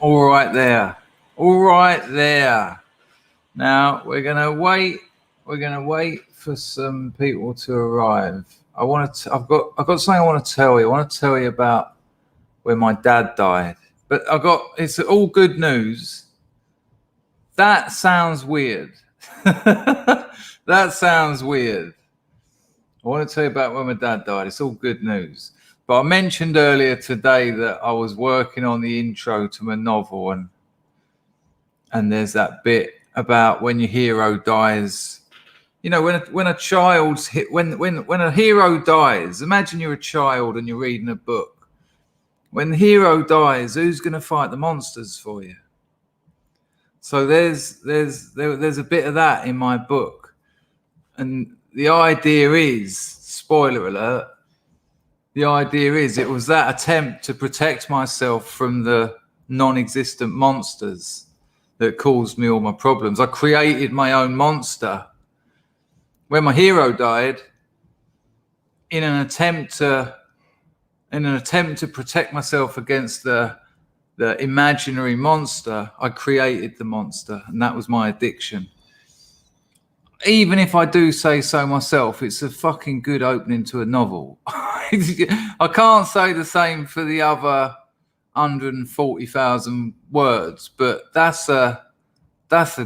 All right there. All right there. Now we're gonna wait. We're gonna wait for some people to arrive. I've got something I want to tell you. I want to tell you about when my dad died. But it's all good news. That sounds weird. That sounds weird. I want to tell you about when my dad died. It's all good news. But I mentioned earlier today that I was working on the intro to my novel, and there's that bit about when your hero dies. You know, when a child's hit, when a hero dies, imagine you're a child and you're reading a book. When the hero dies, who's going to fight the monsters for you? So there's a bit of that in my book, and the idea is, spoiler alert, the idea is it was that attempt to protect myself from the non-existent monsters that caused me all my problems. I created my own monster. When my hero died, in an attempt to protect myself against the imaginary monster, I created the monster, and that was my addiction. Even if I do say so myself, it's a fucking good opening to a novel. I can't say the same for the other 140,000 words, but that's a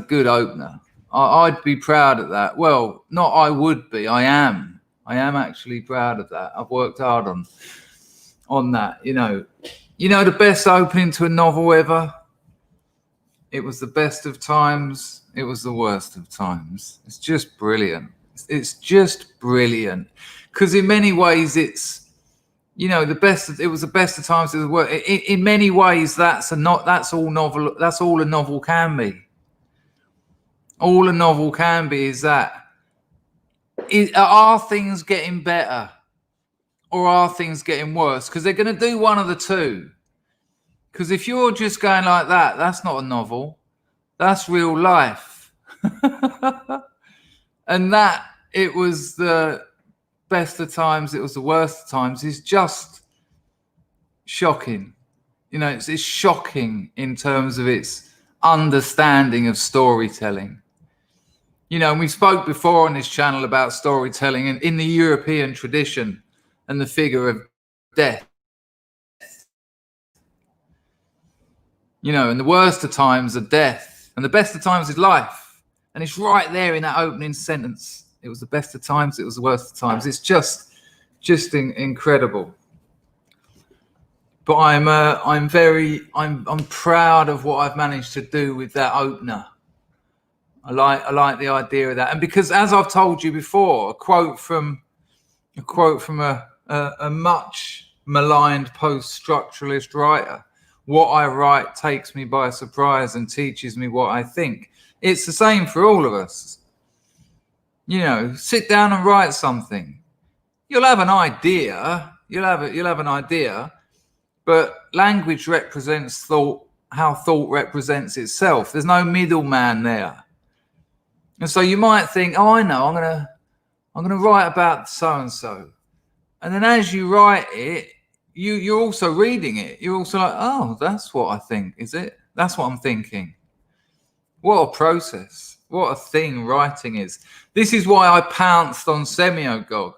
good opener. I'd be proud of that. Well, not I would be. I am actually proud of that. I've worked hard on that. You know, the best opening to a novel ever. It was the best of times. It was the worst of times. It's just brilliant. It's just brilliant. Because in many ways, it's, the best. It was the best of times. It was the worst. In many ways, that's all a novel can be. All a novel can be is that. Are things getting better, or are things getting worse? Because they're going to do one of the two. Because if you're just going like that, that's not a novel. That's real life. And that it was the best of times, it was the worst of times, is just shocking. It's shocking in terms of its understanding of storytelling. And we spoke before on this channel about storytelling and in the European tradition and the figure of death. And the worst of times are death, and the best of times is life. And it's right there in that opening sentence. It was the best of times, it was the worst of times. It's just incredible. But I'm proud of what I've managed to do with that opener. I like the idea of that, and because, as I've told you before, a quote from a much maligned post-structuralist writer. What I write takes me by surprise and teaches me what I think. It's the same for all of us. Sit down and write something. You'll have an idea. You'll have an idea, but language represents thought. How thought represents itself. There's no middleman there, and so you might think, "Oh, I know. I'm gonna write about so and so," and then as you write it, you're also reading it. You're also like, oh, that's what I think, is it? That's what I'm thinking. What a process. What a thing writing is. This is why I pounced on Semiological.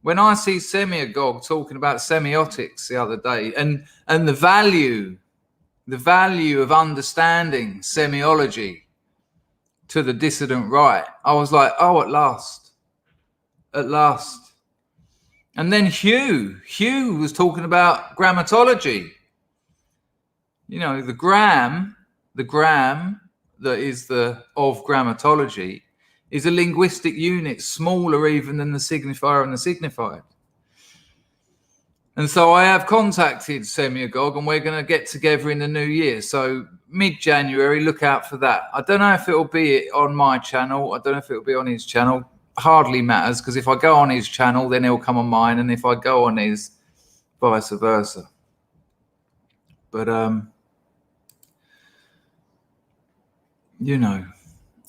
When I see Semiological talking about semiotics the other day and the value of understanding semiology to the dissident right, I was like, oh, at last. And then Hugh was talking about grammatology. The gram that is of grammatology is a linguistic unit smaller even than the signifier and the signified. And so I have contacted Semiological, and we're going to get together in the new year. So mid-January, look out for that. I don't know if it'll be on my channel. I don't know if it'll be on his channel. Hardly matters, because if I go on his channel, then he'll come on mine. And if I go on his, vice versa. But, you know,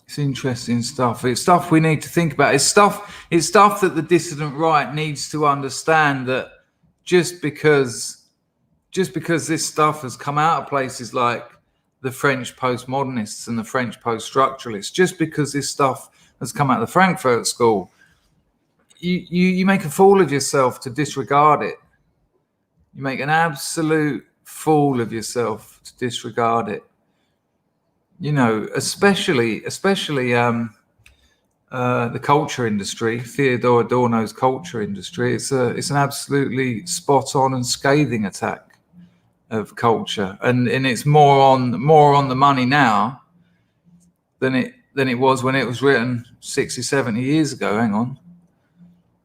it's interesting stuff. It's stuff we need to think about. It's stuff that the dissident right needs to understand, that just because this stuff has come out of places like the French postmodernists and the French post-structuralists, just because this stuff has come out of the Frankfurt School, you make a fool of yourself to disregard it. You make an absolute fool of yourself to disregard it. You know, especially the culture industry, Theodore Adorno's culture industry. It's an absolutely spot on and scathing attack of culture, and it's more on the money now than it was when it was written 60, 70 years ago. Hang on.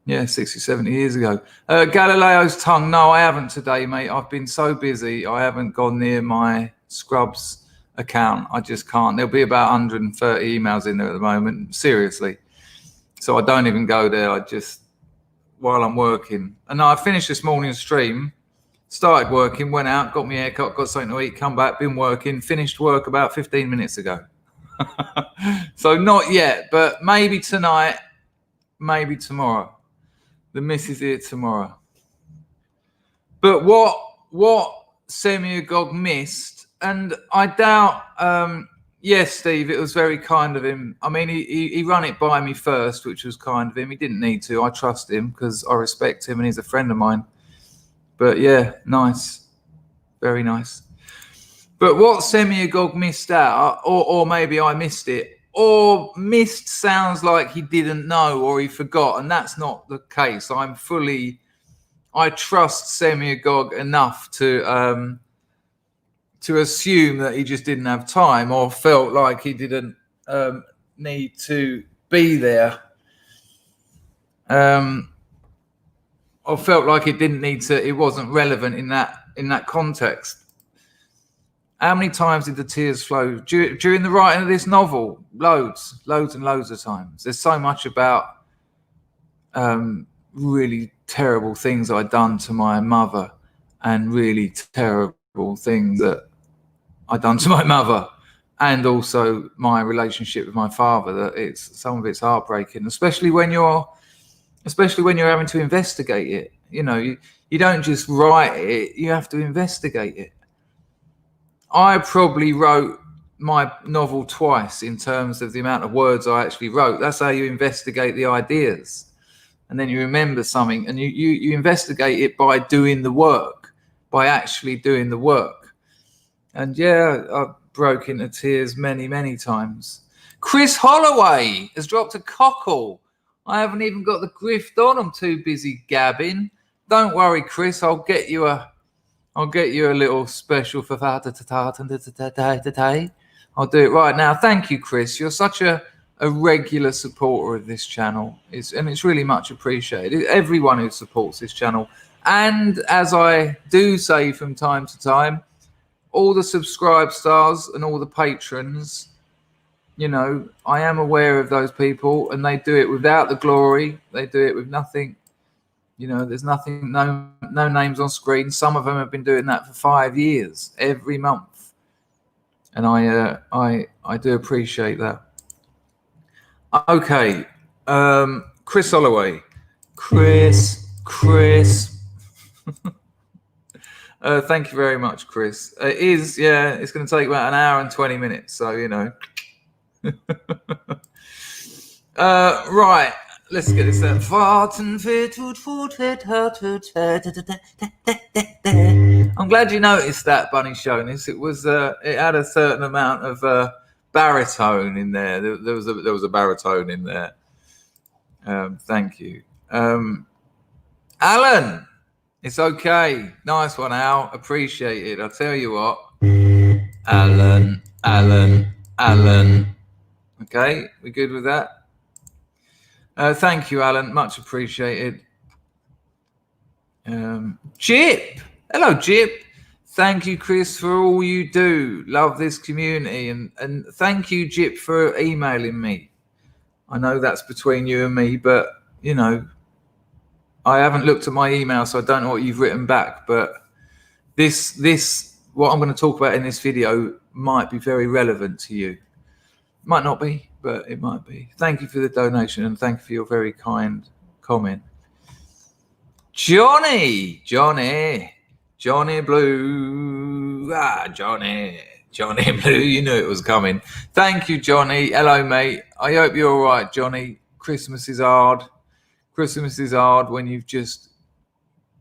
Yeah, 60, 70 years ago. Galileo's tongue. No, I haven't today, mate. I've been so busy. I haven't gone near my Scrubs account. I just can't. There'll be about 130 emails in there at the moment. Seriously. So I don't even go there. I just, while I'm working. And I finished this morning's stream, started working, went out, got me a haircut, got something to eat, come back, been working, finished work about 15 minutes ago. So not yet, but maybe tonight, maybe tomorrow. The missus here tomorrow. But what Semiological missed, and I doubt, yes, Steve, it was very kind of him. I mean, he ran it by me first, which was kind of him. He didn't need to. I trust him because I respect him and he's a friend of mine. But yeah, nice. Very nice. But what Semiological missed out, or maybe I missed it, or missed sounds like he didn't know or he forgot, and that's not the case. I trust Semiological enough to assume that he just didn't have time or felt like he didn't need to be there, or felt like it wasn't relevant in that context. How many times did the tears flow during the writing of this novel? Loads and loads of times. There's so much about really terrible things I'd done to my mother, and really terrible things that I'd done to my mother, and also my relationship with my father. That some of it's heartbreaking, especially when you're having to investigate it. You know, you don't just write it; you have to investigate it. I probably wrote my novel twice in terms of the amount of words I actually wrote. That's how you investigate the ideas. And then you remember something, and you investigate it by doing the work, by actually doing the work. And yeah, I broke into tears many, many times. Chris Holloway has dropped a cockle. I haven't even got the grift on. I'm too busy gabbing. Don't worry, Chris. I'll get you a little special for today. I'll do it right now. Thank you, Chris. You're such a regular supporter of this channel. It's really much appreciated. Everyone who supports this channel. And as I do say from time to time, all the subscribe stars and all the patrons, you know, I am aware of those people, and they do it without the glory. They do it with nothing. You know, there's nothing, no names on screen. Some of them have been doing that for 5 years, every month, and I do appreciate that. Okay, Chris Holloway, Chris. Thank you very much, Chris. It's going to take about an hour and 20 minutes, so you know. Right. Let's get this out. I'm glad you noticed that, Bunny Shonis. It was it had a certain amount of baritone in there. There was a baritone in there. Thank you. Alan, it's okay. Nice one, Al. Appreciate it. I'll tell you what. Alan. Okay, we good with that? Thank you, Alan. Much appreciated. Jip. Hello, Jip. Thank you, Chris, for all you do. Love this community. And thank you, Jip, for emailing me. I know that's between you and me, but, you know, I haven't looked at my email, so I don't know what you've written back. But this, what I'm going to talk about in this video might be very relevant to you. Might not be, but it might be. Thank you for the donation, and thank you for your very kind comment. Johnny Blue. Johnny Blue, you knew it was coming. Thank you, Johnny. Hello, mate. I hope you're all right, Johnny. Christmas is hard. Christmas is hard when you've just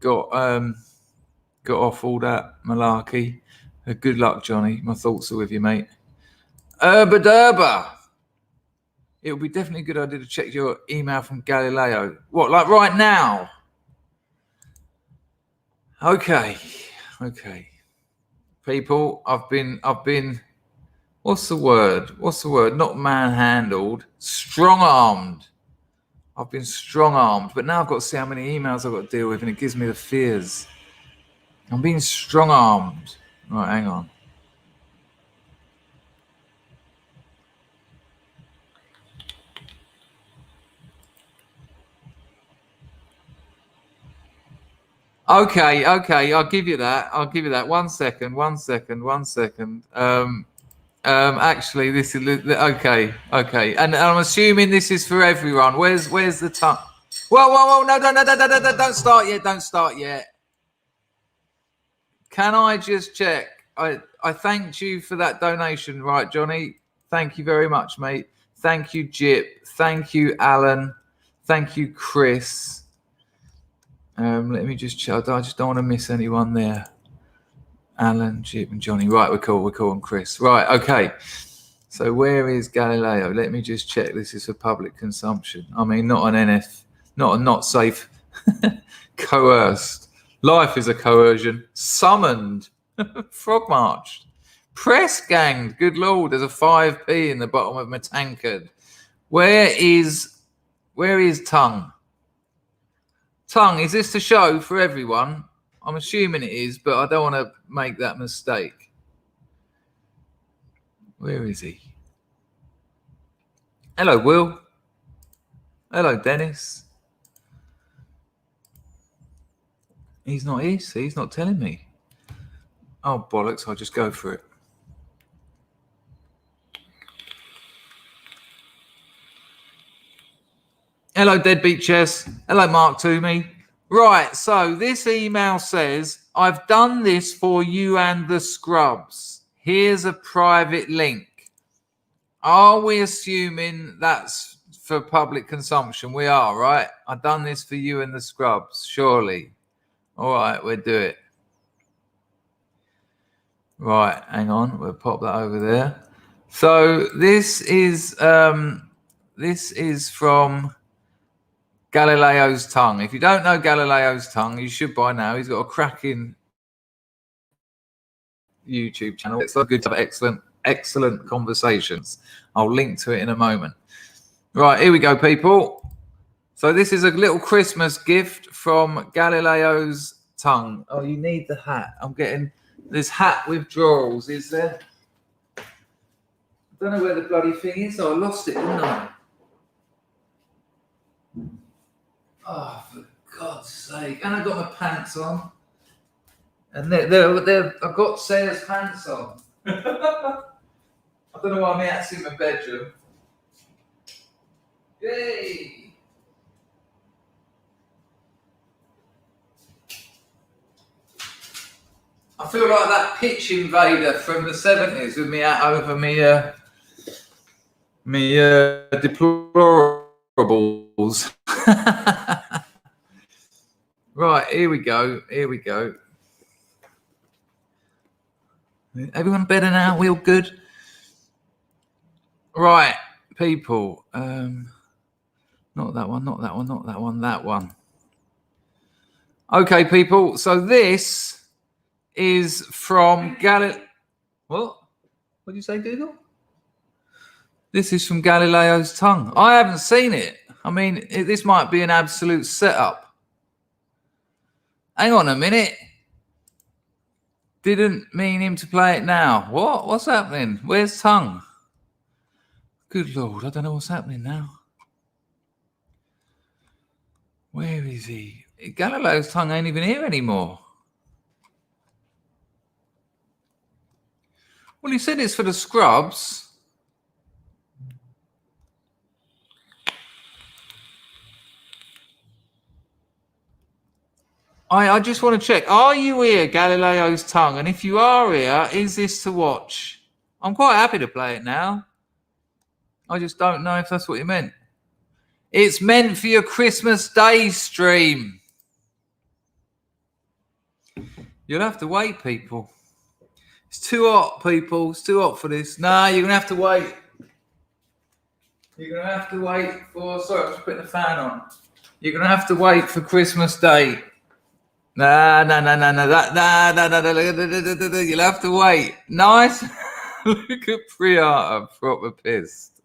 got off all that malarkey. Good luck, Johnny. My thoughts are with you, mate. Derba. It would be definitely a good idea to check your email from Galileo. What, like right now? Okay. People, I've been what's the word? Not manhandled, strong-armed. I've been strong-armed, but now I've got to see how many emails I've got to deal with, and it gives me the fears. I'm being strong-armed. Right, hang on. Okay, I'll give you that. 1 second. Actually, this is okay. And I'm assuming this is for everyone. Where's the tongue? Whoa! No! Don't start yet. Can I just check? I thanked you for that donation, right, Johnny? Thank you very much, mate. Thank you, Jip. Thank you, Alan. Thank you, Chris. Let me just check. I just don't want to miss anyone there. Alan, Jip, and Johnny. Right, we're cool. And Chris. Right, okay. So where is Galileo? Let me just check. This is for public consumption. I mean, not an not safe, coerced. Life is a coercion. Summoned, frog marched, press ganged. Good Lord, there's a 5p in the bottom of my tankard. Where is tongue? Tongue, is this the show for everyone? I'm assuming it is, but I don't want to make that mistake. Where is he? Hello, Will. Hello, Dennis. He's not here, see? He's not telling me. Oh, bollocks, I'll just go for it. Hello, Deadbeat Chess. Hello, Mark Toomey. Right, so this email says, I've done this for you and the Scrubs. Here's a private link. Are we assuming that's for public consumption? We are, right? I've done this for you and the Scrubs, surely. All right, we'll do it. Right, hang on. We'll pop that over there. So this is from Galileo's Tongue. If you don't know Galileo's Tongue, you should by now. He's got a cracking YouTube channel. It's so good to have excellent conversations. I'll link to it in a moment. Right, here we go, people. So this is a little Christmas gift from Galileo's Tongue. Oh, you need the hat. I'm getting this hat withdrawals, is there? I don't know where the bloody thing is. Oh, I lost it, didn't I? Oh, for God's sake. And I've got my pants on. And I've got Sarah's pants on. I don't know why my hat's in my bedroom. Yay! I feel like that pitch invader from the 70s with me hat over me deplorables. Right, here we go. Everyone better now? We all good? Right, people. Not that one. That one. Okay, people. So this is from What did you say, Google? This is from Galileo's Tongue. I haven't seen it. I mean, this might be an absolute setup. Hang on a minute. Didn't mean him to play it now. What? What's happening? Where's Tongue? Good Lord, I don't know what's happening now. Where is he? Galileo's Tongue ain't even here anymore. Well, he said it's for the scrubs. I just want to check. Are you here, Galileo's Tongue? And if you are here, is this to watch? I'm quite happy to play it now. I just don't know if that's what you meant. It's meant for your Christmas Day stream. You'll have to wait, people. It's too hot, people. It's too hot for this. Nah, you're going to have to wait. You're going to have to wait for... Sorry, I'm just putting the fan on. You're going to have to wait for Christmas Day. No. You'll have to wait. Nice. Look at Priya, proper pissed.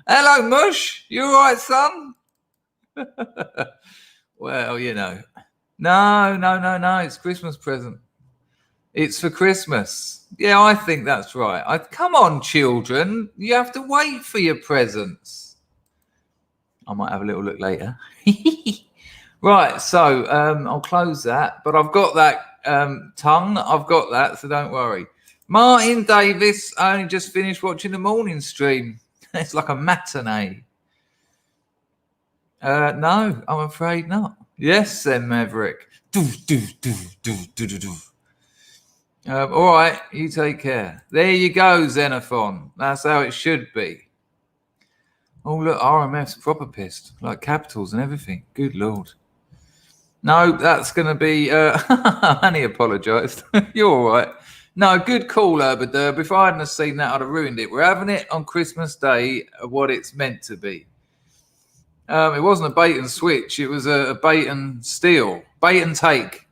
Hello, Mush. You all right, son? Well, you know. No. It's Christmas present. It's for Christmas. Yeah, I think that's right. Come on, children. You have to wait for your presents. I might have a little look later. Right, so I'll close that. But I've got that tongue. I've got that, so don't worry. Martin Davis, I only just finished watching the morning stream. It's like a matinee. No, I'm afraid not. Yes, then, Maverick. All right, you take care. There you go, Xenophon. That's how it should be. Oh, look, RMF's proper pissed. Like capitals and everything. Good Lord. No, that's going to be... Annie apologised. You're all right. No, good call, Herberderb. If I hadn't have seen that, I'd have ruined it. We're having it on Christmas Day, what it's meant to be. It wasn't a bait and switch. It was a bait and steal. Bait and take.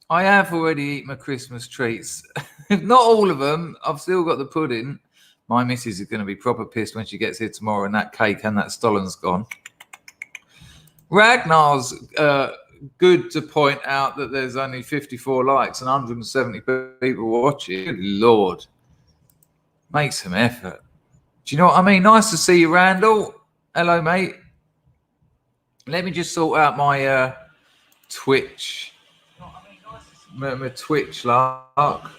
I have already eaten my Christmas treats. Not all of them. I've still got the pudding. My missus is going to be proper pissed when she gets here tomorrow and that cake and that Stollen's gone. Ragnar's good to point out that there's only 54 likes and 170 people watching. Good Lord. Make some effort. Do you know what I mean? Nice to see you, Randall. Hello, mate. Let me just sort out my Twitch. My Twitch lark.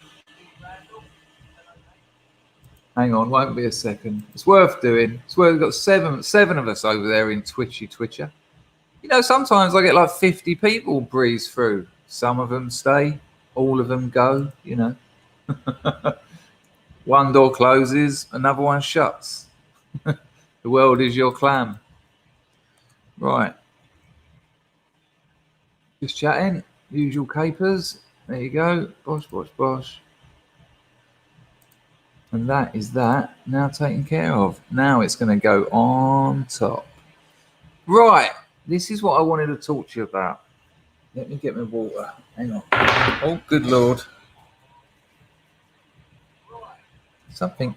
Hang on, won't be a second. It's worth doing. It's worth. We've got seven of us over there in Twitcher. You know, sometimes I get like 50 people breeze through. Some of them stay, all of them go. You know, one door closes, another one shuts. The world is your clam. Right. Just chatting. Usual capers. There you go. Bosh. And that is that now taken care of. Now it's going to go on top. Right. This is what I wanted to talk to you about. Let me get my water. Hang on. Oh, good Lord. Something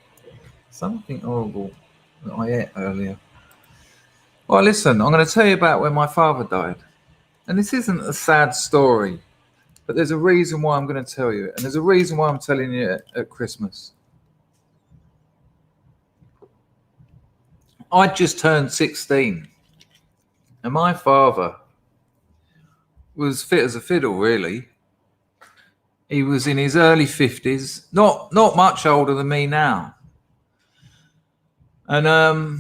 horrible that I ate earlier. Well, listen, I'm going to tell you about when my father died. And this isn't a sad story, but there's a reason why I'm going to tell you it. And there's a reason why I'm telling you it at Christmas. I just turned 16. And my father was fit as a fiddle, really. He was in his early 50s, not much older than me now. And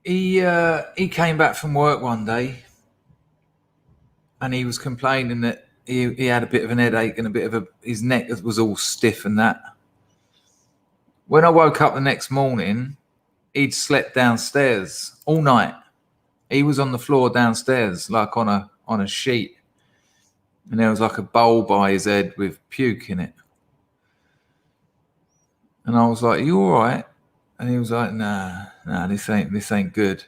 he came back from work one day and he was complaining that he had a bit of an headache and his neck was all stiff and that. When I woke up the next morning, he'd slept downstairs all night. He was on the floor downstairs, like on a sheet. And there was like a bowl by his head with puke in it. And I was like, "Are you all right?" And he was like, nah, this ain't good.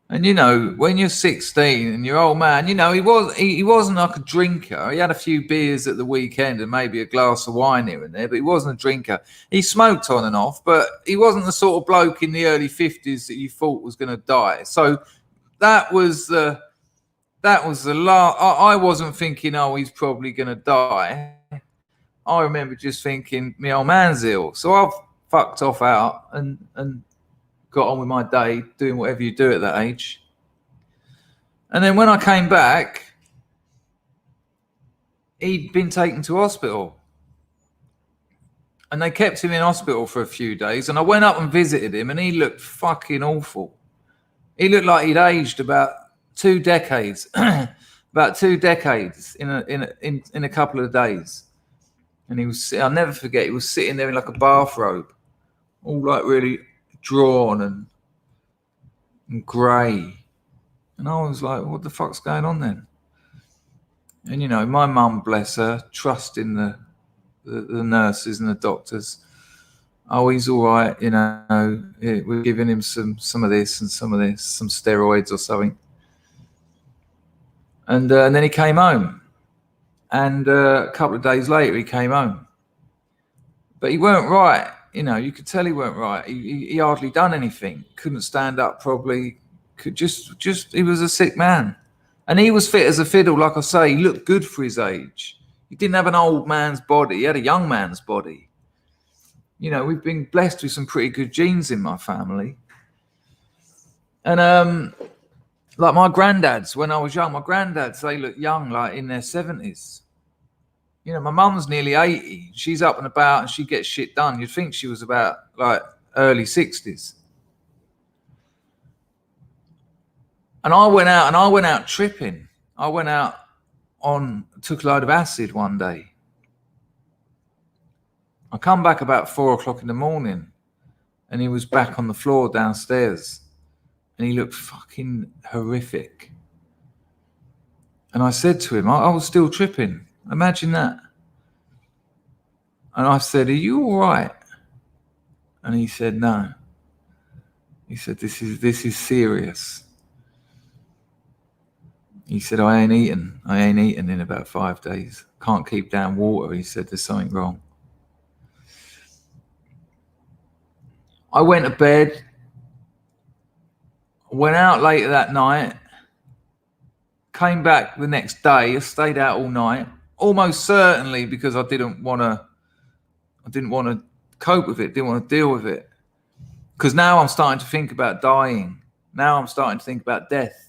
And you know, when you're 16 and you're old man, you know, he wasn't like a drinker. He had a few beers at the weekend and maybe a glass of wine here and there, but he wasn't a drinker. He smoked on and off, but he wasn't the sort of bloke in the early 50s that you thought was going to die. So that was the last. I wasn't thinking, oh, he's probably going to die. I remember just thinking, my old man's ill. So I've fucked off out and got on with my day, doing whatever you do at that age. And then when I came back, he'd been taken to hospital. And they kept him in hospital for a few days. And I went up and visited him, and he looked fucking awful. He looked like he'd aged about 2 decades, about 2 decades in a couple of days. And he was, I'll never forget, he was sitting there in like a bathrobe, all like really drawn and grey. And I was like, what the fuck's going on then? And, you know, my mum, bless her, trusting the nurses and the doctors. Oh, he's all right, you know, we're giving him some of this and some of this, some steroids or something. And then he came home. And a couple of days later, he came home. But he weren't right. You know, you could tell he weren't right. He hardly done anything. Couldn't stand up properly. Could just he was a sick man. And he was fit as a fiddle, like I say. He looked good for his age. He didn't have an old man's body. He had a young man's body. You know, we've been blessed with some pretty good genes in my family. And like my granddads, when I was young, my granddads, they look young, like in their 70s. You know, my mum's nearly 80. She's up and about and she gets shit done. You'd think she was about like early 60s. And I went out tripping. I went out took a load of acid one day. I come back about 4 o'clock in the morning and he was back on the floor downstairs and he looked fucking horrific. And I said to him, I was still tripping. Imagine that. And I said, are you all right? And he said, no. He said, this is serious. He said, I ain't eaten in about 5 days. Can't keep down water. He said, there's something wrong. I went to bed, went out later that night, came back the next day. I stayed out all night, almost certainly because I didn't want to cope with it, didn't want to deal with it. Because now I'm starting to think about dying. Now I'm starting to think about death.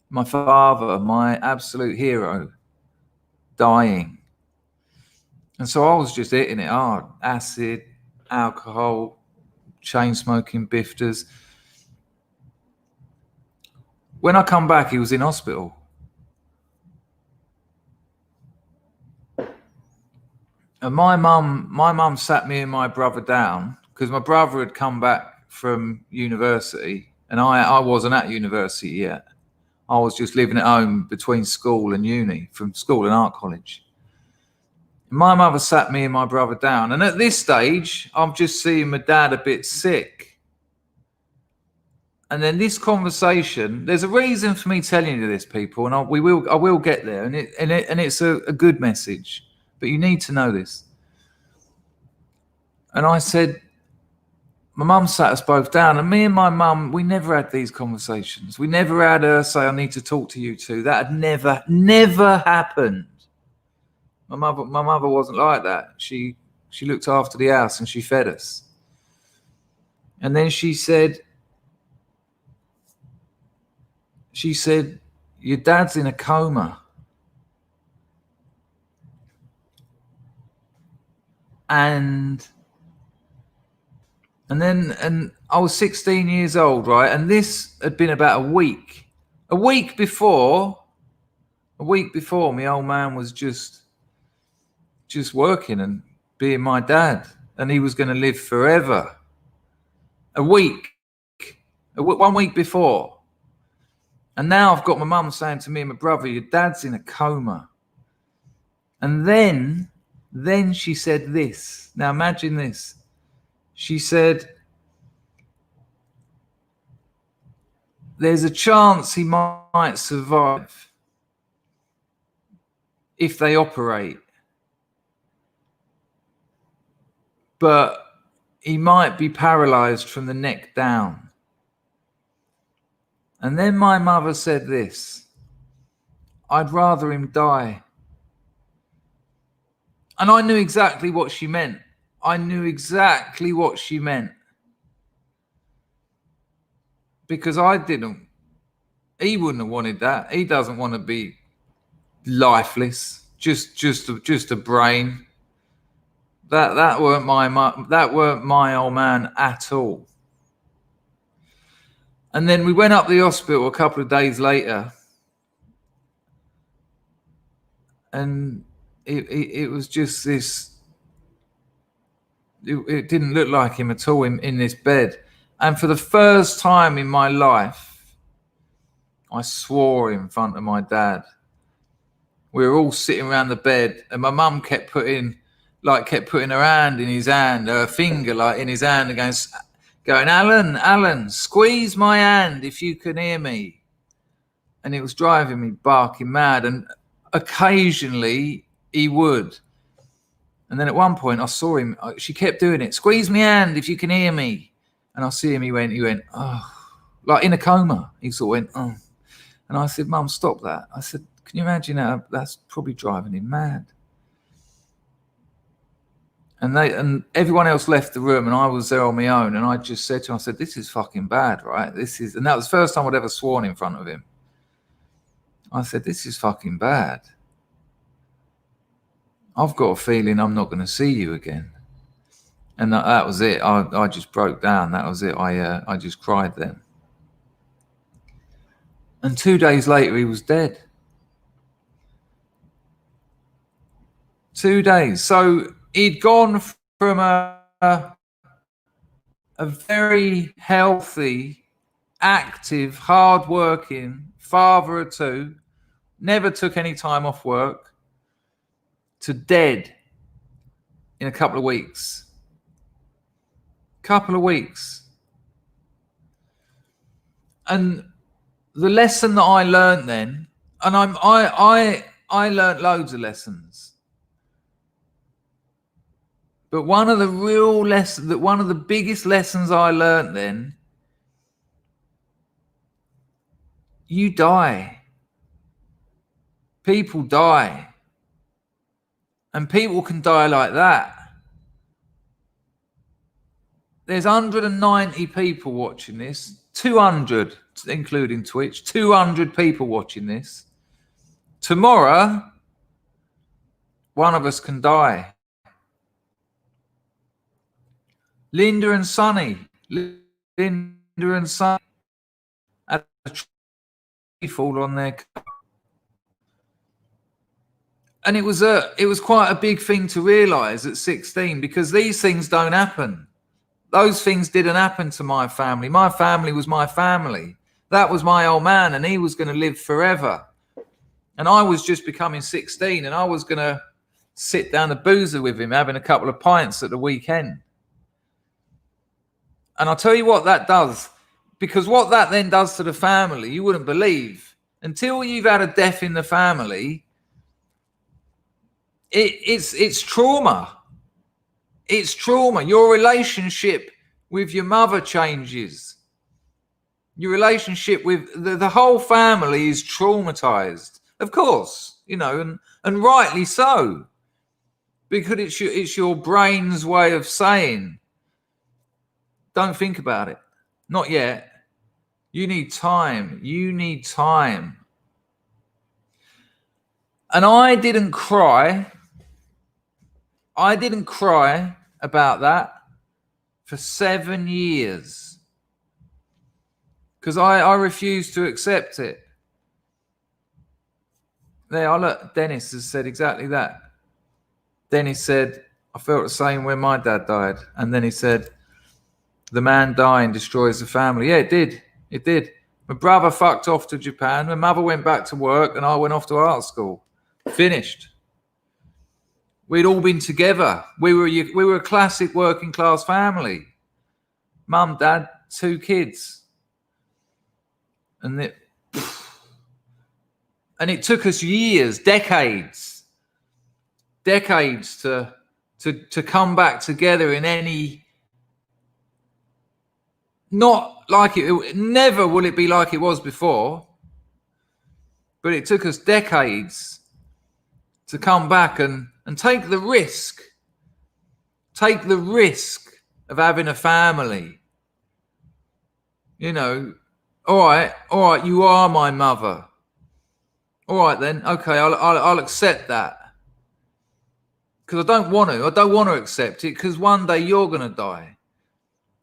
My father, my absolute hero, dying. And so I was just hitting it hard. Acid, alcohol, chain smoking, bifters. When I come back, he was in hospital. And my mum sat me and my brother down because my brother had come back from university and I wasn't at university yet. I was just living at home between school and uni, from school and art college. My mother sat me and my brother down. And at this stage, I'm just seeing my dad a bit sick. And then this conversation, there's a reason for me telling you this, people, and I will get there. And it's a good message, but you need to know this. And I said, my mum sat us both down, and me and my mum, we never had these conversations. We never had her say, I need to talk to you two. That had never happened. My mother wasn't like that. She looked after the house and she fed us. And then she said, your dad's in a coma. And I was 16 years old, right? And this had been about a week. A week before, my old man was just working and being my dad. And he was going to live forever. One week before. And now I've got my mum saying to me and my brother, your dad's in a coma. And then she said this. Now imagine this. She said, there's a chance he might survive if they operate. But he might be paralyzed from the neck down. And then my mother said this: "I'd rather him die." And I knew exactly what she meant. I knew exactly what she meant. Because he wouldn't have wanted that. He doesn't want to be lifeless, just a brain. That weren't my old man at all. And then we went up the hospital a couple of days later, and it was just this. It didn't look like him at all in this bed. And for the first time in my life, I swore in front of my dad. We were all sitting around the bed, and my mum kept putting her hand in his hand, her finger like in his hand, and going, Alan, squeeze my hand if you can hear me. And it was driving me barking mad. And occasionally he would. And then at one point I saw him, she kept doing it. Squeeze my hand if you can hear me. And I see him, he went, oh, like in a coma. He sort of went, oh. And I said, Mum, stop that. I said, can you imagine that? That's probably driving him mad. And everyone else left the room, and I was there on my own. And I just said to him, I said, this is fucking bad, right? And that was the first time I'd ever sworn in front of him. I said, this is fucking bad. I've got a feeling I'm not going to see you again. And that was it. I just broke down. That was it. I just cried then. And 2 days later, he was dead. 2 days. So he'd gone from a very healthy, active, hard-working father of two, never took any time off work, to dead in a couple of weeks. And the lesson that I learned then, and I learned loads of lessons, but one of the biggest lessons I learned then, you die. People die. And people can die like that. There's 190 people watching this, 200, including Twitch, 200 people watching this. Tomorrow, one of us can die. Linda and Sonny had a tree fall on their car. And it was quite a big thing to realise at 16, because these things don't happen. Those things didn't happen to my family. My family was my family. That was my old man, and he was going to live forever. And I was just becoming 16, and I was going to sit down the boozer with him, having a couple of pints at the weekend. And I'll tell you what that does, because what that then does to the family, you wouldn't believe. Until you've had a death in the family, it's trauma. It's trauma. Your relationship with your mother changes. Your relationship with the whole family is traumatized. Of course, and rightly so. Because it's your brain's way of saying, don't think about it. Not yet. You need time. And I didn't cry about that for 7 years, because I refused to accept it. Look, Dennis has said exactly that. Dennis said, I felt the same when my dad died. And then he said, the man dying destroys the family. Yeah, it did. My brother fucked off to Japan. My mother went back to work, and I went off to art school. Finished. We'd all been together. We were a classic working class family. Mum, dad, 2 kids. And it took us years, decades to come back together in any Not like it, never will it be like it was before, but it took us decades to come back and take the risk of having a family. You know, all right, you are my mother. All right then, okay, I'll accept that. Because I don't want to accept it, because one day you're going to die.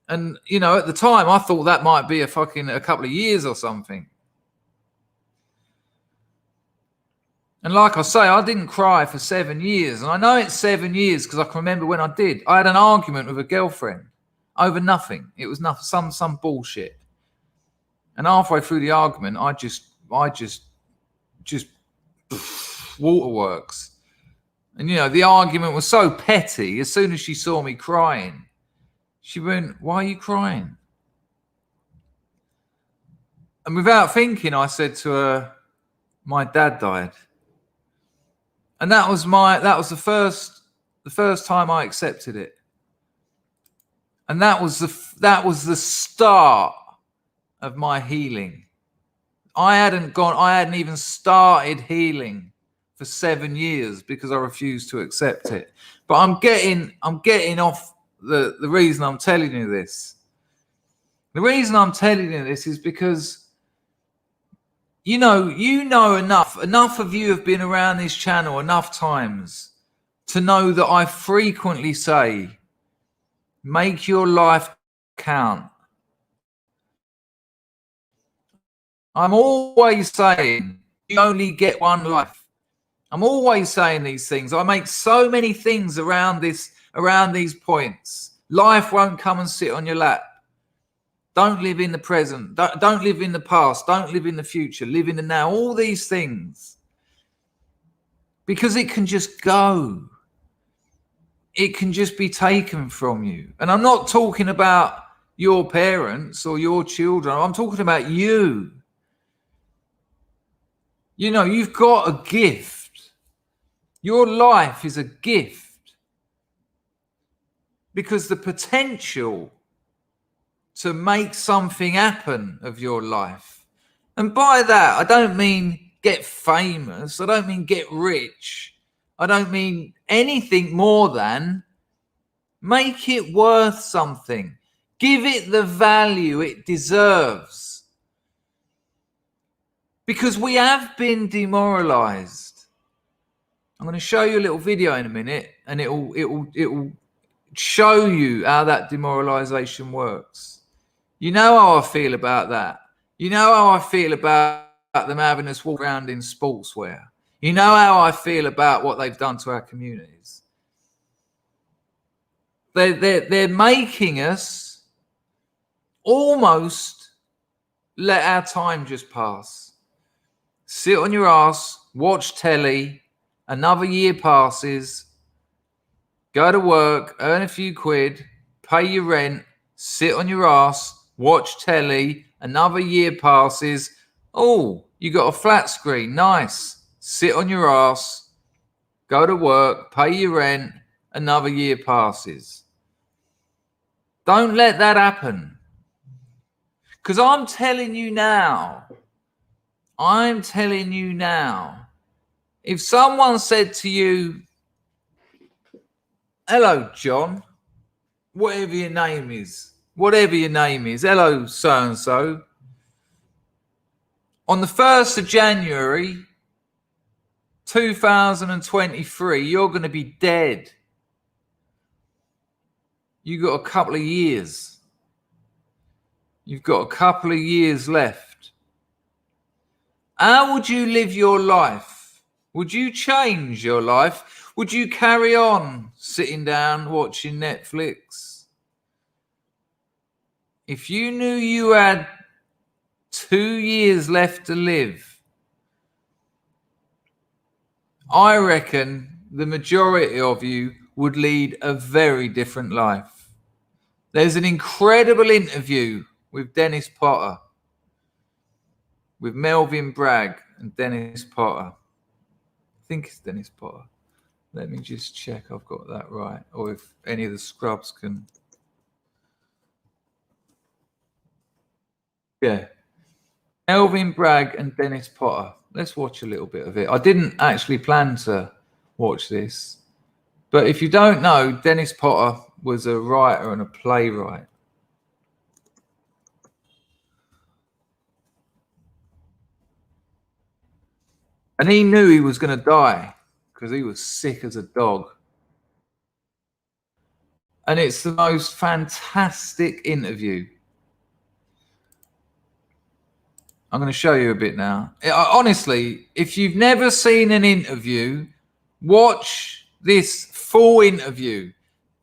And, you know, at the time, I thought that might be a couple of years or something. And like I say, I didn't cry for 7 years. And I know it's 7 years because I can remember when I did. I had an argument with a girlfriend over nothing. It was nothing, some bullshit. And halfway through the argument, I just waterworks. And, you know, the argument was so petty. As soon as she saw me crying, she went, "Why are you crying?" And without thinking, I said to her, "My dad died." And that was the first time I accepted it. And that was the start of my healing. I hadn't even started healing for 7 years because I refused to accept it. But I'm getting off the reason I'm telling you this. The reason I'm telling you this is because you know enough of you have been around this channel enough times to know that I frequently say, make your life count. I'm always saying you only get one life. I'm always saying these things. I make so many things around these points. Life won't come and sit on your lap. Don't live in the present. Don't live in the past. Don't live in the future. Live in the now. All these things. Because it can just go. It can just be taken from you. And I'm not talking about your parents or your children. I'm talking about you. You know, you've got a gift. Your life is a gift. Because the potential to make something happen of your life. And by that, I don't mean get famous. I don't mean get rich. I don't mean anything more than make it worth something. Give it the value it deserves. Because we have been demoralized. I'm going to show you a little video in a minute, and it will show you how that demoralization works. You know how I feel about that. You know how I feel about them having us walk around in sportswear. You know how I feel about what they've done to our communities. They're making us almost let our time just pass. Sit on your ass, watch telly, another year passes, go to work, earn a few quid, pay your rent, sit on your ass, watch telly, another year passes. Oh, you got a flat screen, nice. Sit on your ass, go to work, pay your rent, another year passes. Don't let that happen. Because I'm telling you now, if someone said to you, "Hello, John," whatever your name is, hello, so-and-so, on the 1st of January, 2023, you're going to be dead. You've got a couple of years. You've got a couple of years left. How would you live your life? Would you change your life? Would you carry on sitting down watching Netflix? If you knew you had 2 years left to live, I reckon the majority of you would lead a very different life. There's an incredible interview with Dennis Potter, with Melvin Bragg and Dennis Potter. I think it's Dennis Potter. Let me just check I've got that right, or if any of the scrubs can. Yeah. Melvin Bragg and Dennis Potter. Let's watch a little bit of it. I didn't actually plan to watch this, but if you don't know, Dennis Potter was a writer and a playwright. And he knew he was going to die because he was sick as a dog. And it's the most fantastic interview. I'm going to show you a bit now. Honestly, if you've never seen an interview, watch this full interview.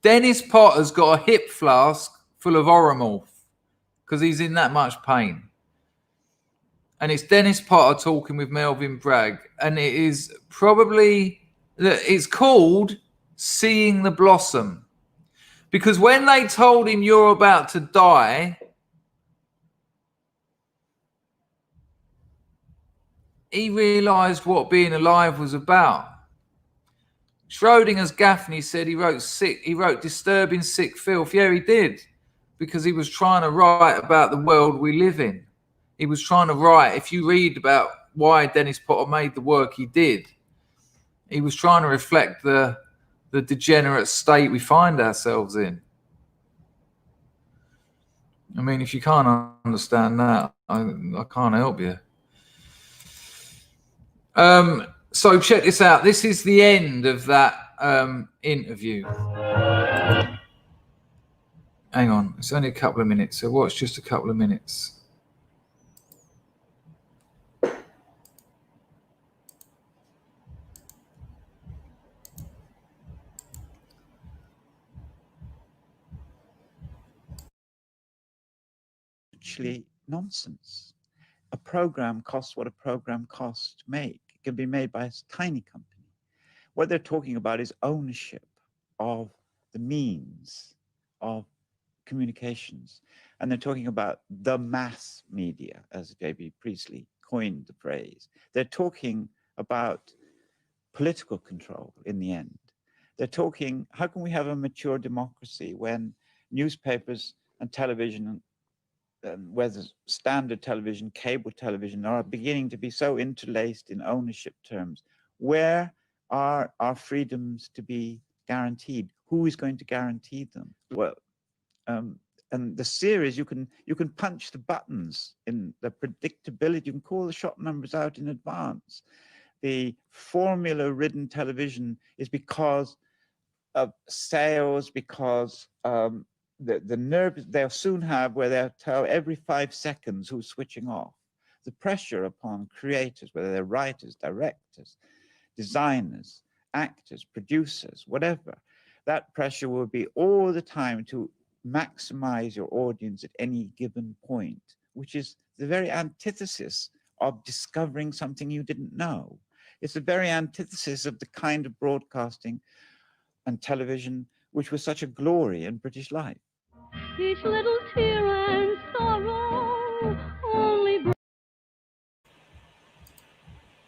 Dennis Potter's got a hip flask full of Oromorph because he's in that much pain. And it's Dennis Potter talking with Melvin Bragg. And it is probably, it's called Seeing the Blossom. Because when they told him you're about to die, he realised what being alive was about. Schrodinger's Gaffney said he wrote disturbing sick filth. Yeah, he did, because he was trying to write about the world we live in. He was trying to write, if you read about why Dennis Potter made the work he did, he was trying to reflect the degenerate state we find ourselves in. I mean, if you can't understand that, I can't help you. So check this out. This is the end of that interview. Hang on, it's only a couple of minutes. So watch just a couple of minutes. Actually, nonsense. A program costs what a program costs to make. It can be made by a tiny company. What they're talking about is ownership of the means of communications. And they're talking about the mass media, as J.B. Priestley coined the phrase. They're talking about political control in the end. They're talking, how can we have a mature democracy when newspapers and television, whether standard television, cable television, are beginning to be so interlaced in ownership terms? Where are our freedoms to be guaranteed? Who is going to guarantee them? Well, and the series, you can punch the buttons in the predictability. You can call the shot numbers out in advance. The formula-ridden television is because of sales, because the nerves they'll soon have, where they'll tell every 5 seconds who's switching off. The pressure upon creators, whether they're writers, directors, designers, actors, producers, whatever, that pressure will be all the time to maximize your audience at any given point, which is the very antithesis of discovering something you didn't know. It's the very antithesis of the kind of broadcasting and television which was such a glory in British life. Each little tear and sorrow only.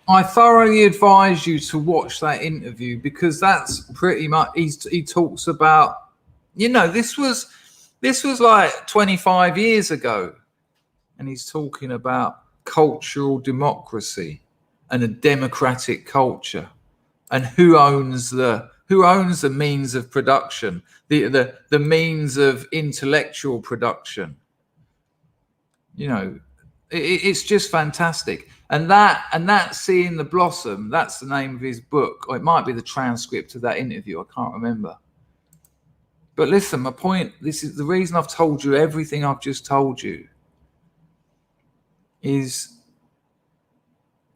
I thoroughly advise you to watch that interview, because that's pretty much, he talks about, you know, this was like 25 years ago, and he's talking about cultural democracy and a democratic culture, and who owns the means of production, the means of intellectual production. You know, it's just fantastic. And that Seeing the Blossom, that's the name of his book, or it might be the transcript of that interview, I can't remember. But listen, my point, this is the reason I've told you everything I've just told you, is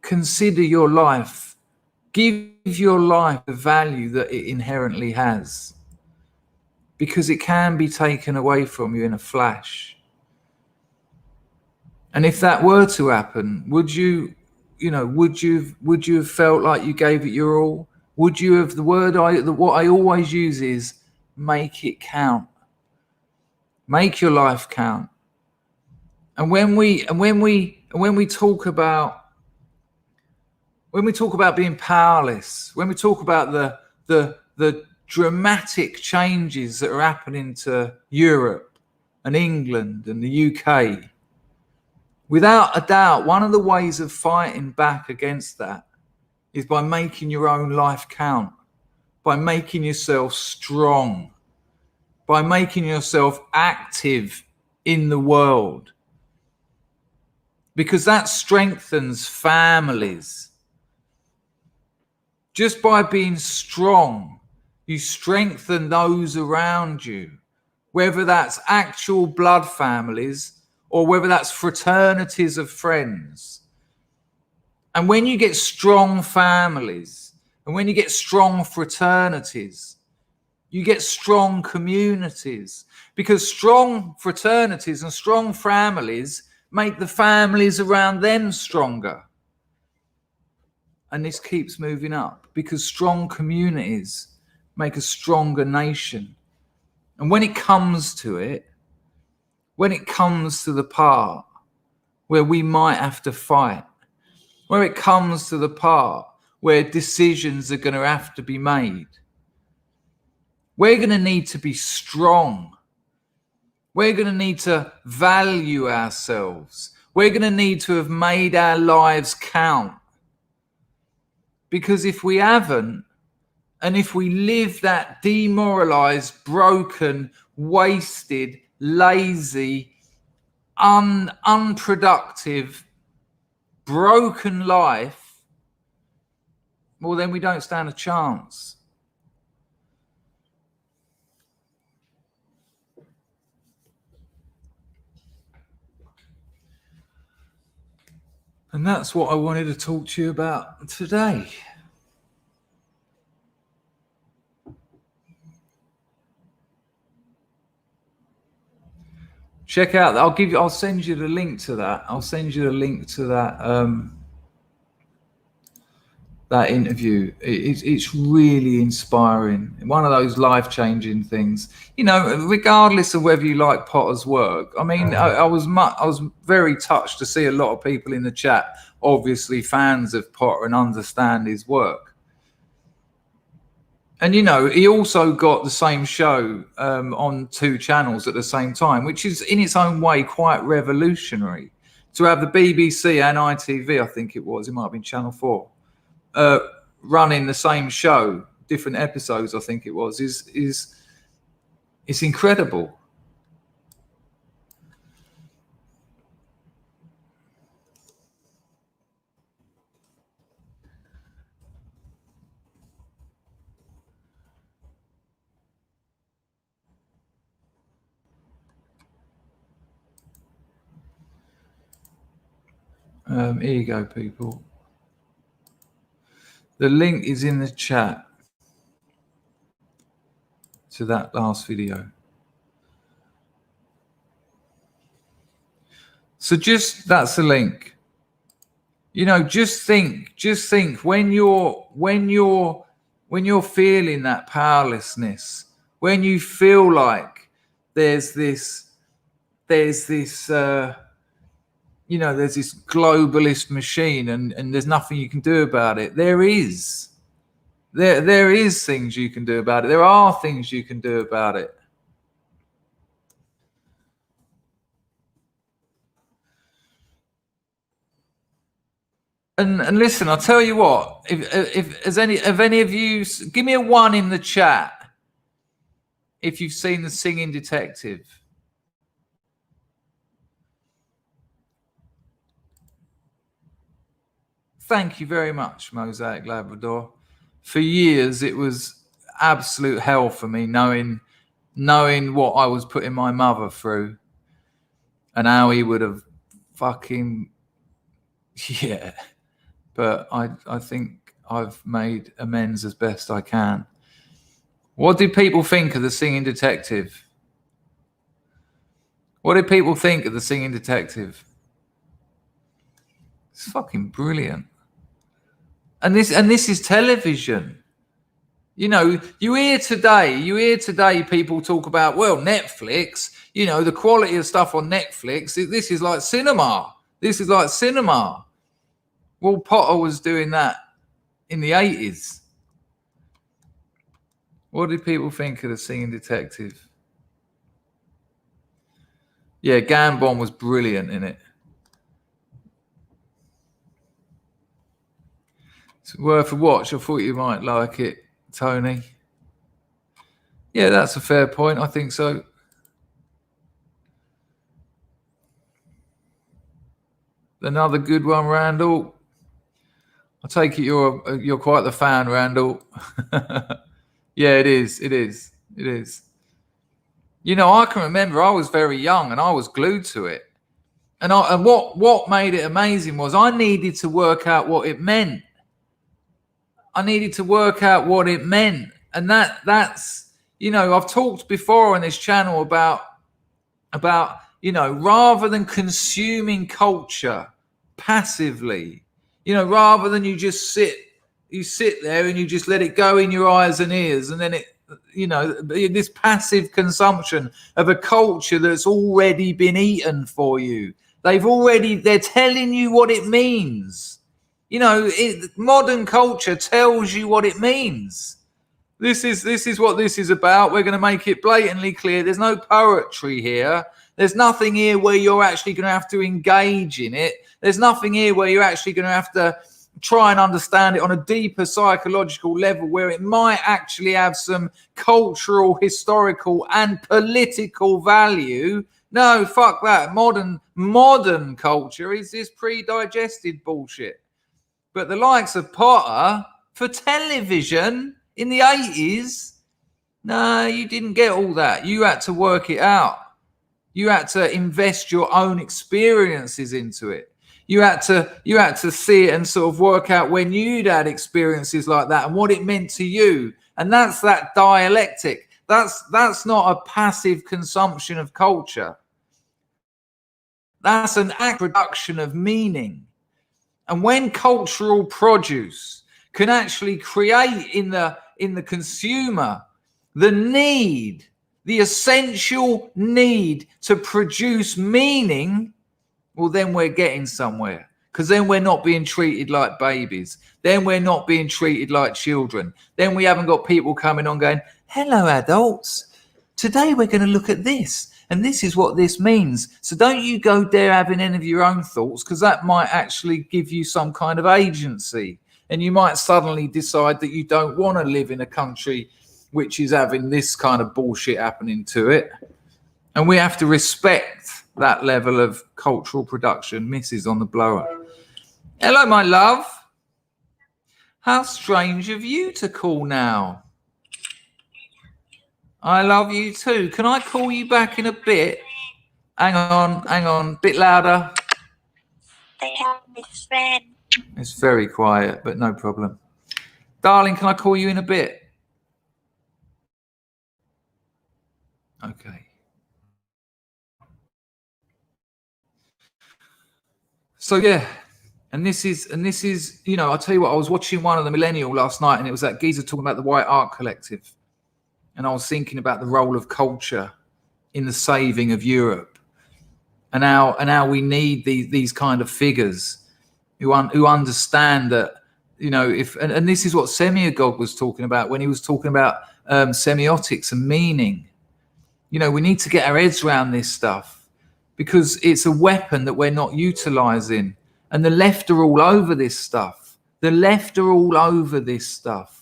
consider your life. Give your life the value that it inherently has, because it can be taken away from you in a flash. And if that were to happen, would you have felt like you gave it your all? Would you have, what I always use is make it count. Make your life count. And when we talk about being powerless, when we talk about the dramatic changes that are happening to Europe and England and the UK, Without a doubt, one of the ways of fighting back against that is by making your own life count, by making yourself strong, by making yourself active in the world, because that strengthens families. Just by being strong, you strengthen those around you, whether that's actual blood families or whether that's fraternities of friends. And when you get strong families and when you get strong fraternities, you get strong communities, because strong fraternities and strong families make the families around them stronger. And this keeps moving up because strong communities make a stronger nation. And when it comes to it, when it comes to the part where we might have to fight, where it comes to the part where decisions are going to have to be made, we're going to need to be strong. We're going to need to value ourselves. We're going to need to have made our lives count. Because if we haven't, and if we live that demoralized, broken, wasted, lazy, unproductive, broken life, well, then we don't stand a chance. And that's what I wanted to talk to you about today. Check out, I'll send you the link to that. I'll send you the link to that that interview. It's really inspiring. One of those life-changing things. You know, regardless of whether you like Potter's work. I mean, I was very touched to see a lot of people in the chat, obviously fans of Potter and understand his work. And, you know, he also got the same show on 2 channels at the same time, which is in its own way quite revolutionary. To have the BBC and ITV, I think it might have been Channel 4, running the same show, different episodes, I think it was, it's incredible. Here you go, people. The link is in the chat to that last video. So that's the link. You know, just think when you're feeling that powerlessness, when you feel like there's this globalist machine and there's nothing you can do about it. There is things you can do about it. There are things you can do about it. And listen, I'll tell you what, if any of you, give me a 1 in the chat if you've seen The Singing Detective. Thank you very much, Mosaic Labrador. For years, it was absolute hell for me knowing what I was putting my mother through and how he would have fucking, yeah. But I think I've made amends as best I can. What did people think of The Singing Detective? What did people think of The Singing Detective? It's fucking brilliant. And this is television. You know, you hear today people talk about, well, Netflix, you know, the quality of stuff on Netflix, this is like cinema. This is like cinema. Well, Potter was doing that in the 80s. What did people think of The Singing Detective? Yeah, Gambon was brilliant in it. It's worth a watch. I thought you might like it, Tony. Yeah, that's a fair point. I think so. Another good one, Randall. I take it you're quite the fan, Randall. Yeah, it is. It is. It is. You know, I can remember I was very young and I was glued to it. And what made it amazing was I needed to work out what it meant. I needed to work out what it meant. And that's, you know, I've talked before on this channel about, you know, rather than consuming culture passively, you know, rather than you sit there and you just let it go in your eyes and ears, and then it, you know, this passive consumption of a culture that's already been eaten for you. They're telling you what it means. You know, modern culture tells you what it means. This is what this is about. We're going to make it blatantly clear. There's no poetry here. There's nothing here where you're actually going to have to engage in it. There's nothing here where you're actually going to have to try and understand it on a deeper psychological level, where it might actually have some cultural, historical, and political value. No, fuck that. Modern culture is this pre-digested bullshit. But the likes of Potter for television in the 80s, no, you didn't get all that. You had to work it out. You had to invest your own experiences into it. You had to see it and sort of work out when you'd had experiences like that and what it meant to you. And that's that dialectic. That's not a passive consumption of culture. That's an active production of meaning. And when cultural produce can actually create in the consumer the essential need to produce meaning, well, then we're getting somewhere. Because then we're not being treated like babies. Then we're not being treated like children. Then we haven't got people coming on going, hello, adults. Today we're going to look at this. And this is what this means. So don't you go there having any of your own thoughts, because that might actually give you some kind of agency. And you might suddenly decide that you don't want to live in a country which is having this kind of bullshit happening to it. And we have to respect that level of cultural production. Mrs. on the blower. Hello, my love. How strange of you to call now. I love you too. Can I call you back in a bit? Hang on. Bit louder. It's very quiet, but no problem. Darling, can I call you in a bit? Okay. So yeah, and this is, you know, I'll tell you what, I was watching one of the Millennial last night, and it was that geezer talking about the White Art Collective. And I was thinking about the role of culture in the saving of Europe, and how we need these kind of figures who understand that, you know, and this is what Semiological was talking about when he was talking about semiotics and meaning. You know, we need to get our heads around this stuff because it's a weapon that we're not utilizing, and the left are all over this stuff. The left are all over this stuff.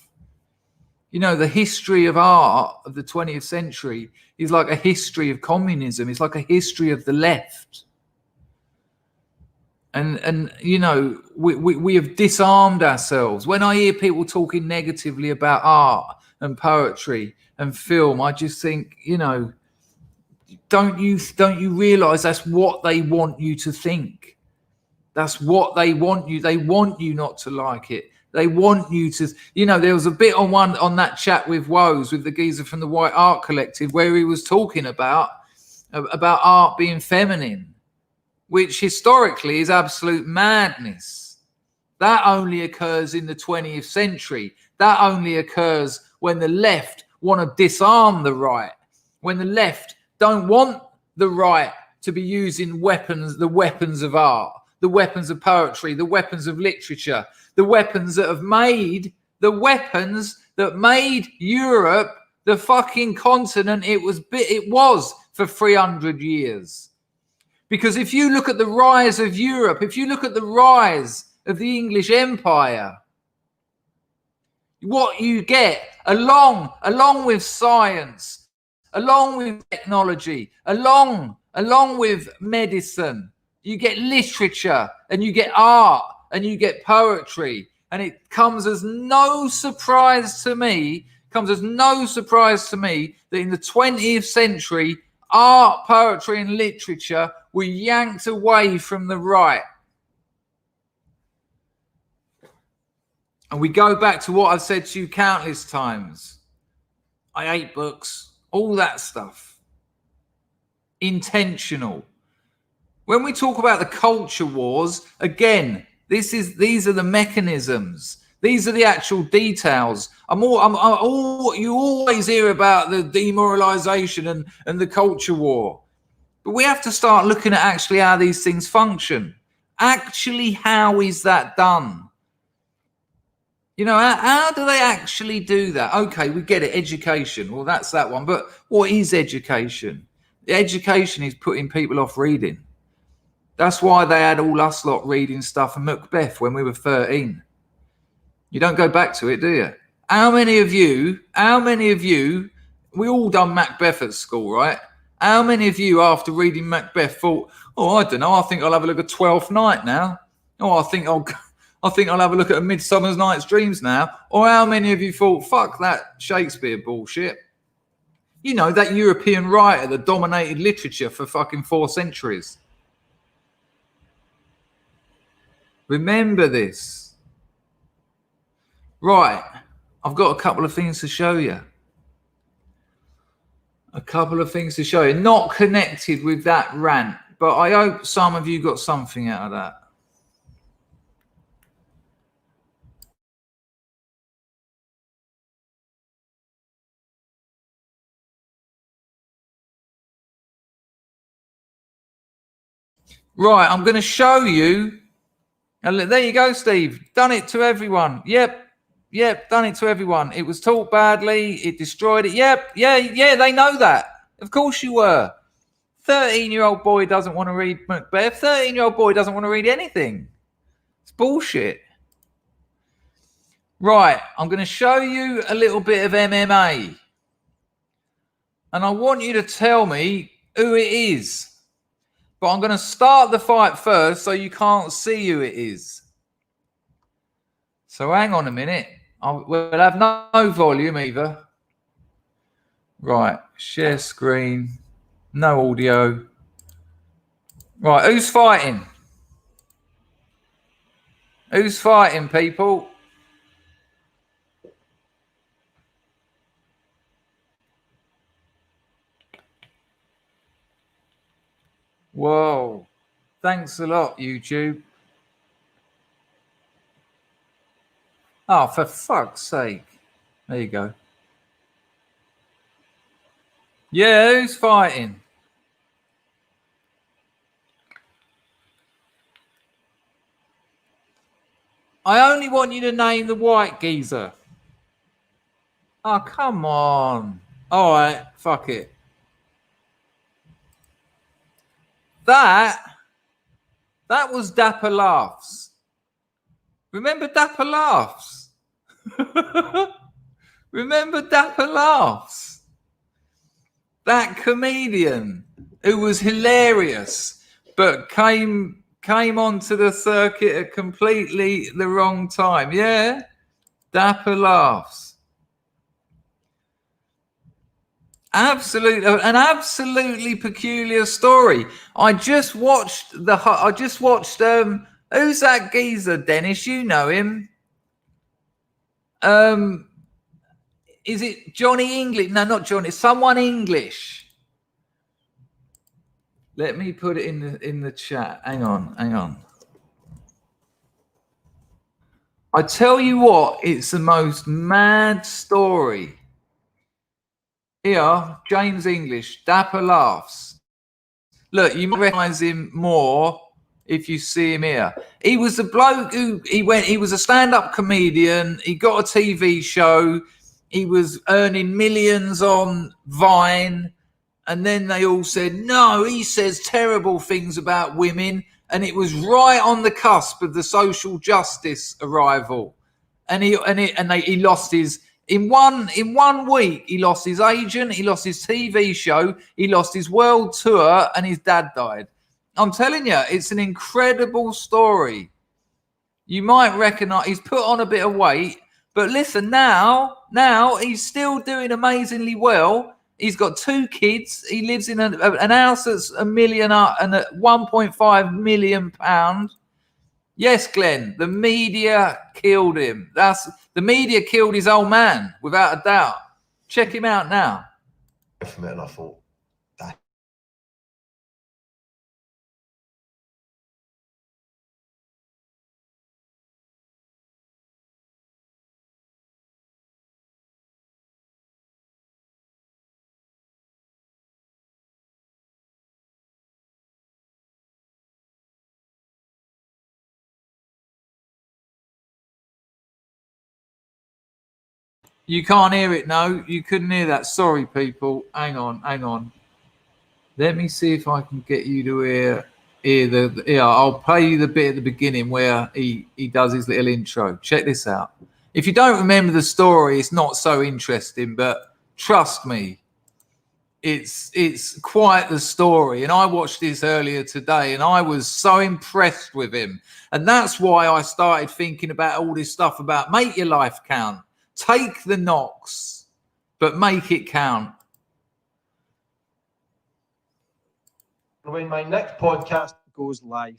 You know, the history of art of the 20th century is like a history of communism. It's like a history of the left. And you know, we have disarmed ourselves. When I hear people talking negatively about art and poetry and film, I just think, you know, don't you realize that's what they want you to think? That's what they want you. They want you not to like it. They want you to, you know, there was a bit on that chat with Woes, with the geezer from the White Art Collective, where he was talking about art being feminine, which historically is absolute madness. That only occurs in the 20th century. That only occurs when the left want to disarm the right, when the left don't want the right to be using weapons, the weapons of art, the weapons of poetry, the weapons of literature, the weapons that made Europe the fucking continent it was for 300 years. Because if you look at the rise of Europe, if you look at the rise of the English Empire, What you get along with science, along with technology, along with medicine, you get literature and you get art and you get poetry. And it comes as no surprise to me, that in the 20th century, art, poetry and literature were yanked away from the right. And we go back to what I've said to you countless times. I hate books, all that stuff. Intentional. When we talk about the culture wars, again, these are the mechanisms. These are the actual details. You always hear about the demoralization and the culture war. But we have to start looking at actually how these things function. Actually, how is that done? You know, how do they actually do that? Okay, we get it, education. Well, that's that one. But what is education? Education is putting people off reading. That's why they had all us lot reading stuff and Macbeth when we were 13. You don't go back to it, do you? How many of you, we all done Macbeth at school, right? How many of you, after reading Macbeth, thought, oh, I don't know, I think I'll have a look at Twelfth Night now. Oh, I think I'll have a look at A Midsummer Night's Dreams now. Or how many of you thought, fuck that Shakespeare bullshit? You know, that European writer that dominated literature for fucking 4 centuries. Remember this. Right, I've got a couple of things to show you. Not connected with that rant, but I hope some of you got something out of that. Right, I'm going to show you. And there you go, Steve. Done it to everyone. Yep, done it to everyone. It was taught badly. It destroyed it. Yep, yeah, they know that. Of course you were. 13-year-old boy doesn't want to read Macbeth. 13-year-old boy doesn't want to read anything. It's bullshit. Right, I'm going to show you a little bit of MMA. And I want you to tell me who it is. But I'm going to start the fight first so you can't see who it is. So hang on a minute. We'll have no volume either. Right, share screen. No audio. Right, who's fighting? Who's fighting, people? Whoa. Thanks a lot, YouTube. Oh, for fuck's sake. There you go. Yeah, who's fighting? I only want you to name the white geezer. Oh, come on. All right, fuck it. That was Dapper Laughs. Remember Dapper Laughs? Remember Dapper Laughs? That comedian who was hilarious, but came onto the circuit at completely the wrong time. Yeah, Dapper Laughs. An absolutely peculiar story. I just watched who's that geezer, Dennis? You know him. Is it Johnny English? No, not Johnny. Someone English. Let me put it in the chat. Hang on. I tell you what, it's the most mad story. Here, James English, Dapper Laughs. Look, you might recognize him more if you see him here. He was the bloke who he was a stand-up comedian. He got a TV show. He was earning millions on Vine. And then they all said, no, he says terrible things about women. And it was right on the cusp of the social justice arrival. and he lost his in one week. He lost his agent, he lost his TV show, he lost his world tour, and his dad died. I'm telling you, it's an incredible story. You might recognize he's put on a bit of weight, but listen, now he's still doing amazingly well. He's got 2 kids. He lives in an house that's £1 million and at £1.5 million. Yes, Glenn, the media killed him. The media killed his old man, without a doubt. Check him out now. From it, and I thought, You can't hear it, no? You couldn't hear that. Sorry, people. Hang on. Let me see if I can get you to hear I'll play you the bit at the beginning where he does his little intro. Check this out. If you don't remember the story, it's not so interesting, but trust me, it's quite the story. And I watched this earlier today, and I was so impressed with him. And that's why I started thinking about all this stuff about make your life count. Take the knocks, but make it count. when my next podcast goes live.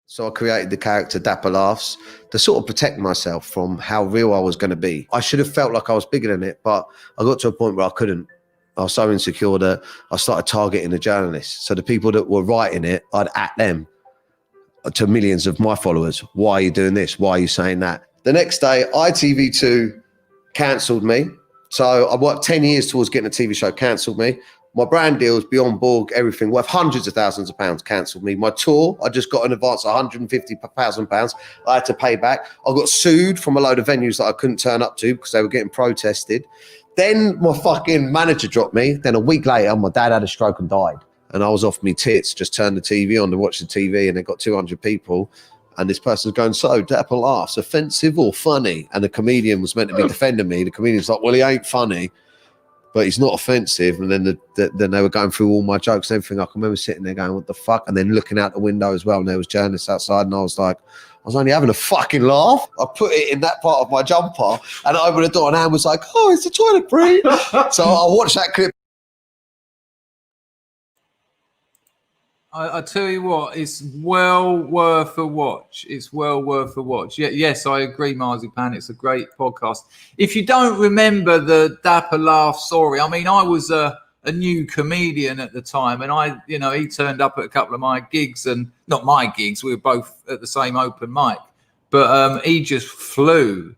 So I created the character Dapper Laughs to sort of protect myself from how real I was going to be. I should have felt like I was bigger than it, but I got to a point where I couldn't. I was so insecure that I started targeting the journalists. So the people that were writing it, I'd at them to millions of my followers. Why are you doing this? Why are you saying that? The next day, ITV2 cancelled me. So I worked 10 years towards getting a TV show, cancelled me. My brand deals, Beyond Borg, everything worth hundreds of thousands of pounds, cancelled me. My tour, I just got an advance of £150,000. I had to pay back. I got sued from a load of venues that I couldn't turn up to because they were getting protested. Then my fucking manager dropped me. Then a week later, my dad had a stroke and died. And I was off me tits, just turned the TV on to watch the TV, and it got 200 people. And this person's going, so Dapper Laughs, offensive or funny? And the comedian was meant to be defending me. The comedian's like, well, he ain't funny, but he's not offensive. And then then they were going through all my jokes and everything. I can remember sitting there going, what the fuck? And then looking out the window as well, and there was journalists outside, and I was like, I was only having a fucking laugh. I put it in that part of my jumper, and I opened the door, and Anne was like, oh, it's a toilet break. So I watched that clip. I tell you what, it's well worth a watch. It's well worth a watch. Yes, I agree, Marzipan. It's a great podcast. If you don't remember the Dapper Laugh story, I mean, I was a new comedian at the time, and he turned up at a couple of my gigs, and not my gigs, we were both at the same open mic, but he just flew.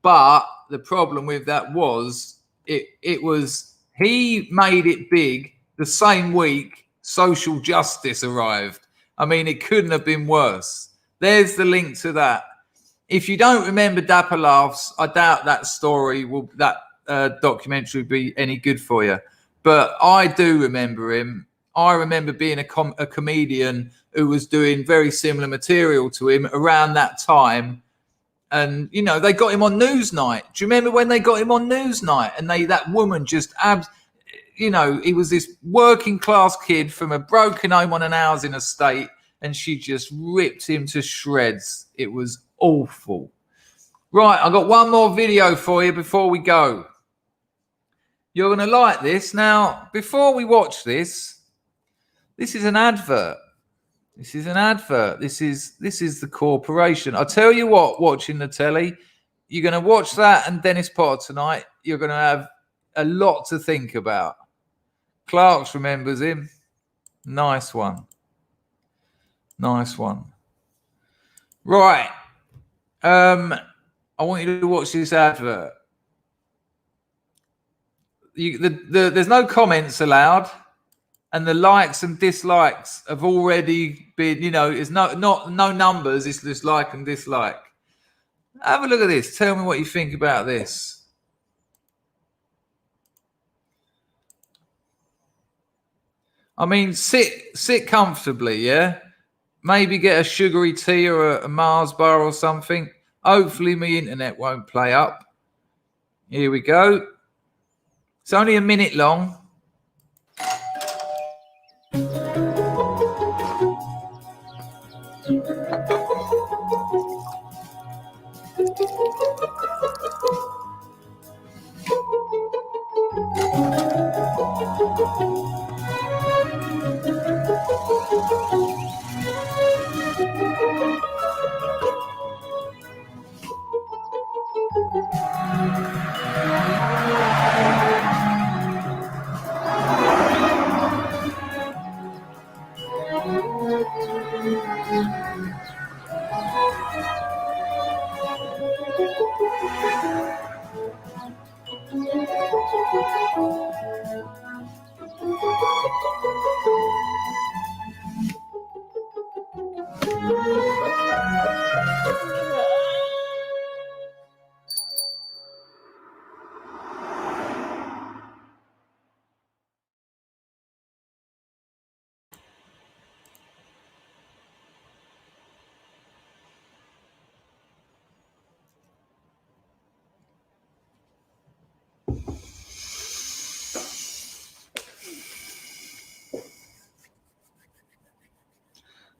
But the problem with that was he made it big the same week social justice arrived. I mean, it couldn't have been worse. There's the link to that. If you don't remember Dapper Laughs, I doubt that documentary would be any good for you. But I do remember him. I remember being a comedian who was doing very similar material to him around that time. And, they got him on Newsnight. Do you remember when they got him on Newsnight? And that woman just he was this working class kid from a broken home on an housing estate, and she just ripped him to shreds. It was awful. Right, I've got one more video for you before we go. You're going to like this. Now, before we watch this is an advert. This is an advert. This is the corporation. I'll tell you what, watching the telly, you're going to watch that and Dennis Potter tonight. You're going to have a lot to think about. Clarks remembers him. Nice one. Nice one. Right. I want you to watch this advert. There's no comments allowed, and the likes and dislikes have already been, it's no numbers. It's just like and dislike. Have a look at this. Tell me what you think about this. I mean, sit comfortably, yeah? Maybe get a sugary tea or a Mars bar or something. Hopefully my internet won't play up. Here we go. It's only a minute long.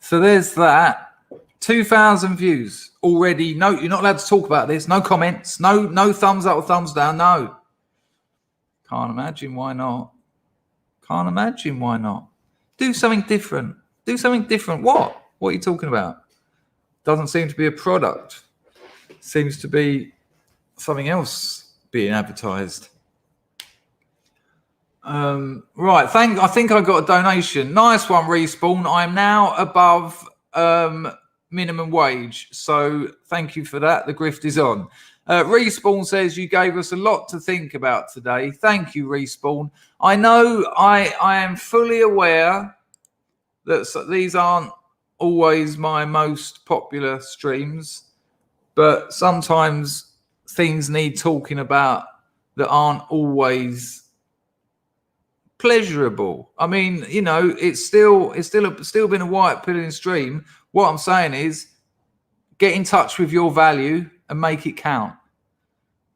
So there's that. 2,000 views already. No, you're not allowed to talk about this. No comments. No thumbs up or thumbs down. No. Can't imagine why not. Can't imagine why not. Do something different. Do something different. What? What are you talking about? Doesn't seem to be a product. Seems to be something else being advertised. Right. I think I got a donation. Nice one, Respawn. I'm now above minimum wage. So thank you for that. The grift is on. Respawn says you gave us a lot to think about today. Thank you, Respawn. I know I am fully aware that these aren't always my most popular streams, but sometimes things need talking about that aren't always pleasurable. I mean, you know, it's still been a white pilling stream. What I'm saying is get in touch with your value and make it count,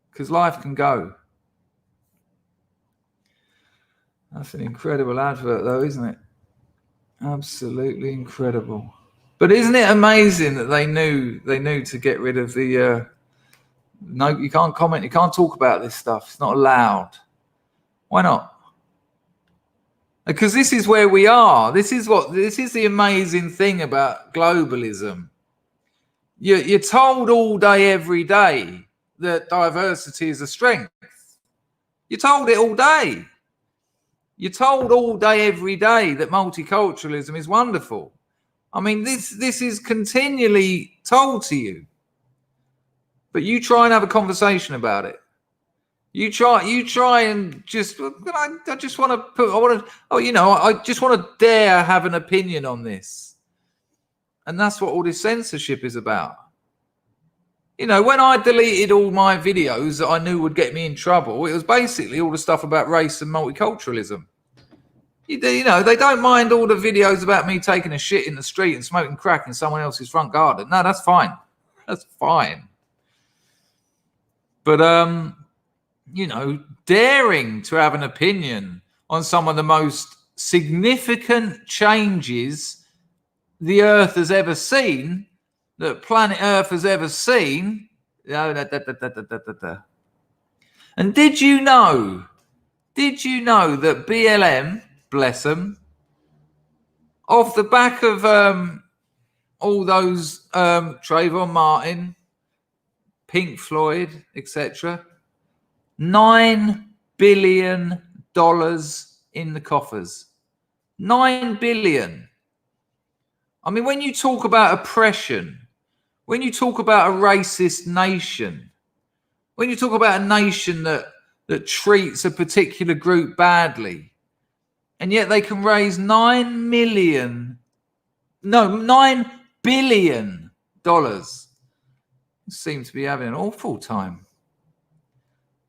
because life can go. That's an incredible advert though, isn't it? Absolutely incredible. But isn't it amazing that they knew to get rid of the no, you can't comment, you can't talk about this stuff, it's not allowed. Why not? Because this is where we are. This is the amazing thing about globalism. You're told all day, every day, that diversity is a strength. You're told it all day. You're told all day, every day, that multiculturalism is wonderful. I mean, this is continually told to you. But you try and have a conversation about it. You try and just, I just want to I just want to dare have an opinion on this. And that's what all this censorship is about. You know, when I deleted all my videos that I knew would get me in trouble, it was basically all the stuff about race and multiculturalism. You know, they don't mind all the videos about me taking a shit in the street and smoking crack in someone else's front garden. No, that's fine. That's fine. But, you know, daring to have an opinion on some of the most significant changes the Earth has ever seen, that planet Earth has ever seen. And did you know that BLM, bless them, off the back of all those Trayvon Martin, Pink Floyd, etc., $9 billion in the coffers. $9 billion. I mean, when you talk about oppression, when you talk about a racist nation, when you talk about a nation that treats a particular group badly, and yet they can raise $9 billion. Seem to be having an awful time.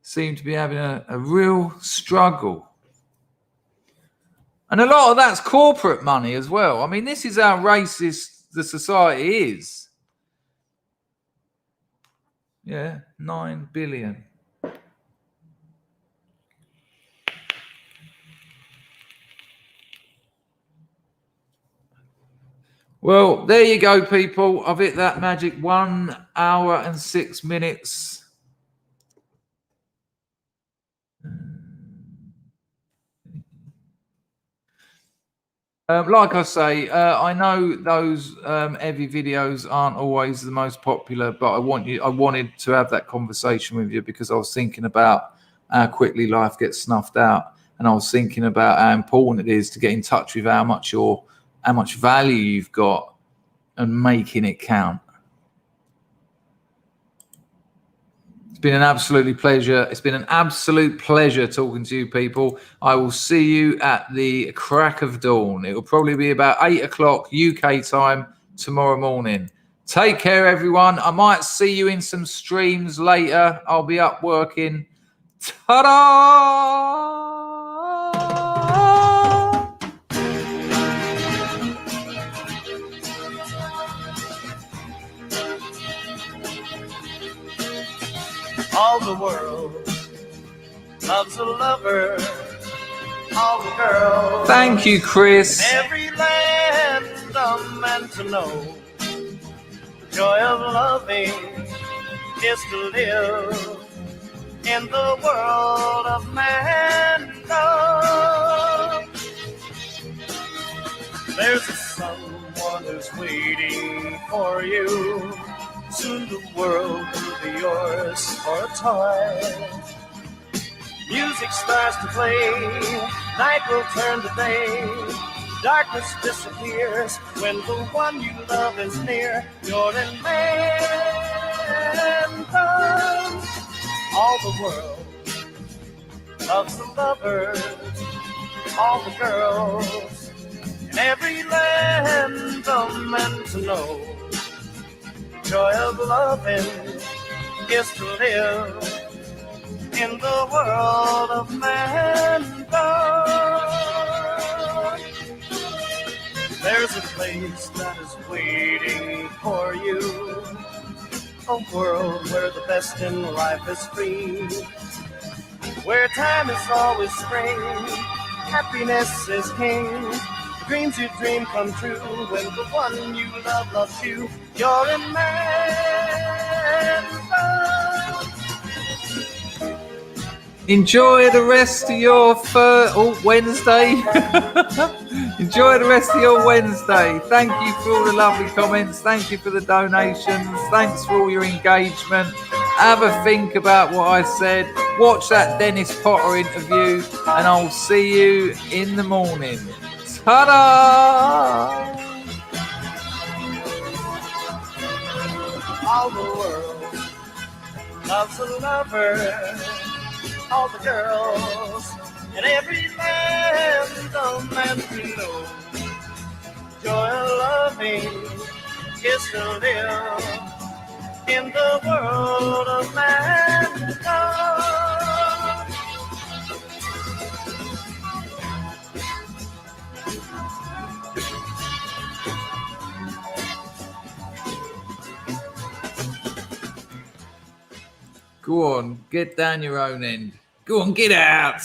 Seem to be having a real struggle. And a lot of that's corporate money as well. I mean, this is how racist the society is. Yeah, 9 billion. Well, there you go, people. I've hit that magic 1 hour and 6 minutes. Like I say, I know those heavy videos aren't always the most popular, but I wanted to have that conversation with you because I was thinking about how quickly life gets snuffed out, and I was thinking about how important it is to get in touch with how much value you've got and making it count. It's been an absolute pleasure. It's been an absolute pleasure talking to you, people. I will see you at the crack of dawn. It will probably be about 8 o'clock UK time tomorrow morning. Take care, everyone. I might see you in some streams later. I'll be up working. Ta-da! All the world loves a lover. All the girls. Thank you, Chris. Every land a man to know. The joy of loving is to live in the world of man. There's someone who's waiting for you. Soon the world will be yours for a time. Music starts to play, night will turn to day. Darkness disappears when the one you love is near. You're in man. All the world loves the lovers, all the girls, in every land a man to know. Joy of loving is to live in the world of mankind. There's a place that is waiting for you, a world where the best in life is free, where time is always spring, happiness is king. The dreams you dream come true when the one you love loves you. You're in man. Enjoy the rest of your Wednesday. Enjoy the rest of your Wednesday. Thank you for all the lovely comments. Thank you for the donations. Thanks for all your engagement. Have a think about what I said. Watch that Dennis Potter interview, and I'll see you in the morning. Ta-da! All the world loves a lover. All the girls in every land a man to know. Joy of loving is to live in the world of mankind. Go on, get down your own end. Go on, get out.